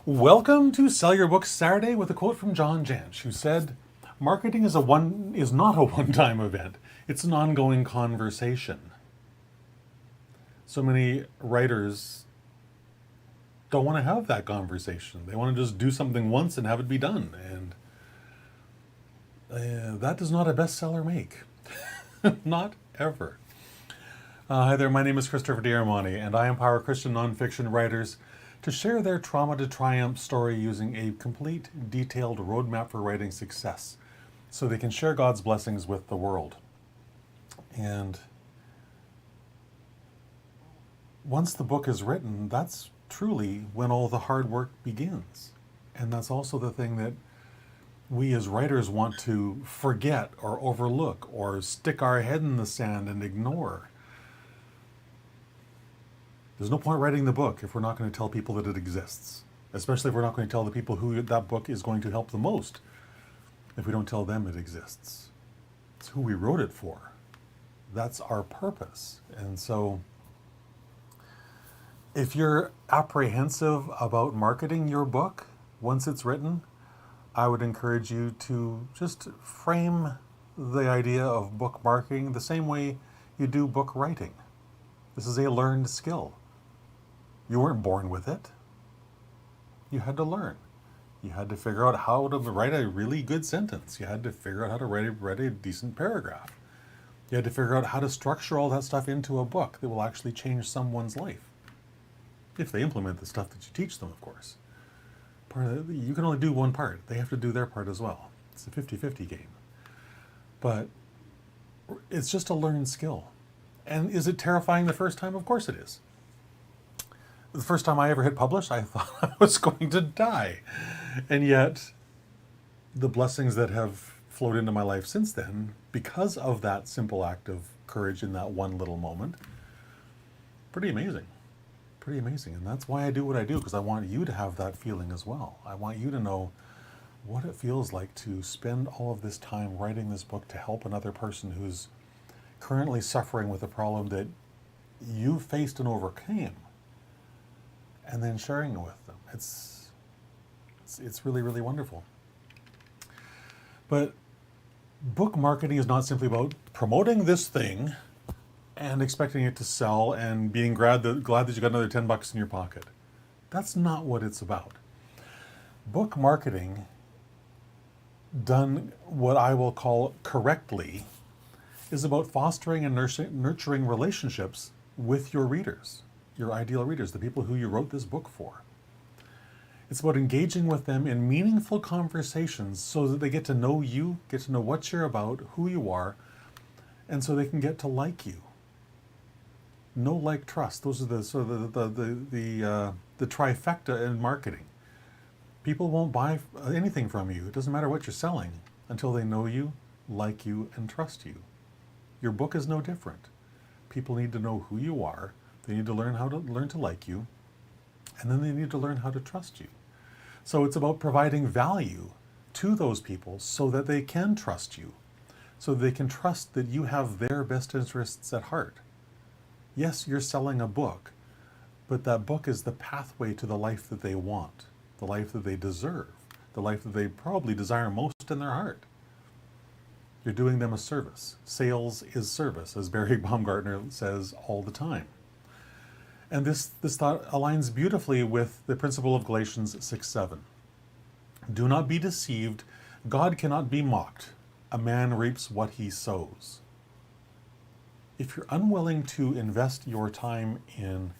Welcome to Sell Your Book Saturday with a quote from Jantsch, who said, "Marketing is not a one-time event. It's an ongoing conversation." So many writers don't want to have that conversation. They want to just do something once and have it be done, and that does not a bestseller make. Not ever. Hi there, my name is Christopher D'Armani, and I empower Christian nonfiction writers to share their trauma to triumph story using a complete, detailed roadmap for writing success so they can share God's blessings with the world. And once the book is written, that's truly when all the hard work begins. And that's also the thing that we as writers want to forget or overlook or stick our head in the sand and ignore. There's no point writing the book if we're not going to tell people that it exists, especially if we're not going to tell the people who that book is going to help the most if we don't tell them it exists. It's who we wrote it for. That's our purpose. And so if you're apprehensive about marketing your book once it's written, I would encourage you to just frame the idea of book marketing the same way you do book writing. This is a learned skill. You weren't born with it. You had to learn. You had to figure out how to write a really good sentence. You had to figure out how to write a decent paragraph. You had to figure out how to structure all that stuff into a book that will actually change someone's life. If they implement the stuff that you teach them, of course. You can only do one part. They have to do their part as well. It's a 50-50 game. But it's just a learned skill. And is it terrifying the first time? Of course it is. The first time I ever hit publish, I thought I was going to die. And yet, the blessings that have flowed into my life since then, because of that simple act of courage in that one little moment, pretty amazing. Pretty amazing. And that's why I do what I do, because I want you to have that feeling as well. I want you to know what it feels like to spend all of this time writing this book to help another person who's currently suffering with a problem that you faced and overcame, and then sharing it with them. It's really, really wonderful. But book marketing is not simply about promoting this thing and expecting it to sell and being glad that you got another $10 in your pocket. That's not what it's about. Book marketing, done what I will call correctly, is about fostering and nurturing relationships with your readers, your ideal readers, the people who you wrote this book for. It's about engaging with them in meaningful conversations so that they get to know you, get to know what you're about, who you are, and so they can get to like you. Know, like, trust. Those are the sort of the trifecta in marketing. People won't buy anything from you. It doesn't matter what you're selling until they know you, like you, and trust you. Your book is no different. People need to know who you are. They need to learn to like you, and then they need to learn how to trust you. So it's about providing value to those people so that they can trust you, so they can trust that you have their best interests at heart. Yes, you're selling a book, but that book is the pathway to the life that they want, the life that they deserve, the life that they probably desire most in their heart. You're doing them a service. Sales is service, as Barry Baumgartner says all the time. And this thought aligns beautifully with the principle of Galatians 6:7. Do not be deceived. God cannot be mocked. A man reaps what he sows. If you're unwilling to invest your time in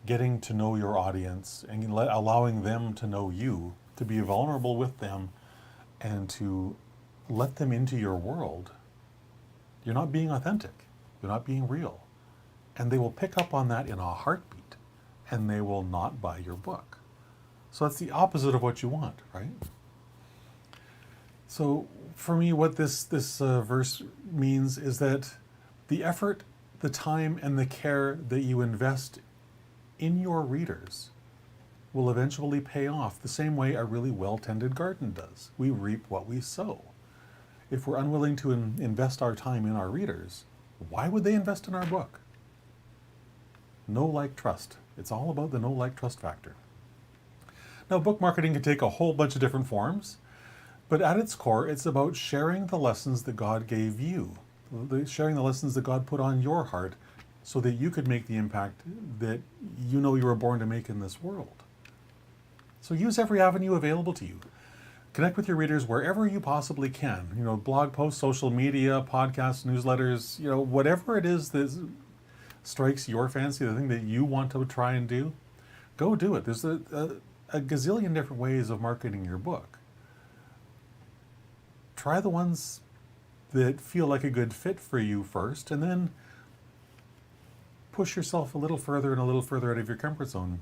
getting to know your audience and allowing them to know you, to be vulnerable with them, and to let them into your world, you're not being authentic. You're not being real. And they will pick up on that in a heartbeat, and they will not buy your book. So that's the opposite of what you want, right? So for me, what this verse means is that the effort, the time, and the care that you invest in your readers will eventually pay off the same way a really well-tended garden does. We reap what we sow. If we're unwilling to invest our time in our readers, why would they invest in our book? Know, like, trust. It's all about the know, like, trust factor. Now, book marketing can take a whole bunch of different forms, but at its core, it's about sharing the lessons that God gave you, sharing the lessons that God put on your heart so that you could make the impact that you know you were born to make in this world. So use every avenue available to you. Connect with your readers wherever you possibly can. Blog posts, social media, podcasts, newsletters, whatever it is that strikes your fancy, the thing that you want to try and do, go do it. There's a gazillion different ways of marketing your book. Try the ones that feel like a good fit for you first, and then push yourself a little further and a little further out of your comfort zone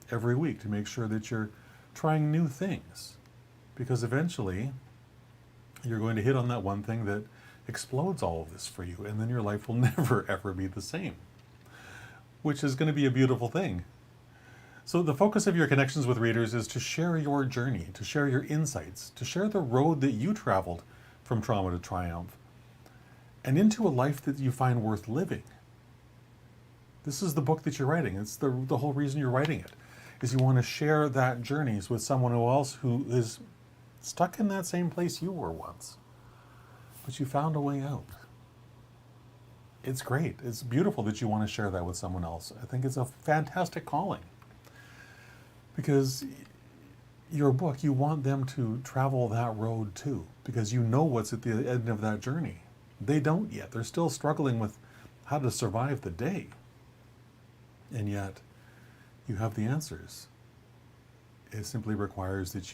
every week to make sure that you're trying new things. Because eventually, you're going to hit on that one thing that explodes all of this for you, and then your life will never, ever be the same, which is going to be a beautiful thing. So the focus of your connections with readers is to share your journey, to share your insights, to share the road that you traveled from trauma to triumph, and into a life that you find worth living. This is the book that you're writing. It's the whole reason you're writing it, is you want to share that journey with someone else who is stuck in that same place you were once, but you found a way out. It's great. It's beautiful that you want to share that with someone else. I think it's a fantastic calling, because your book, you want them to travel that road too, because you know what's at the end of that journey. They don't yet. They're still struggling with how to survive the day. And yet, you have the answers. It simply requires that you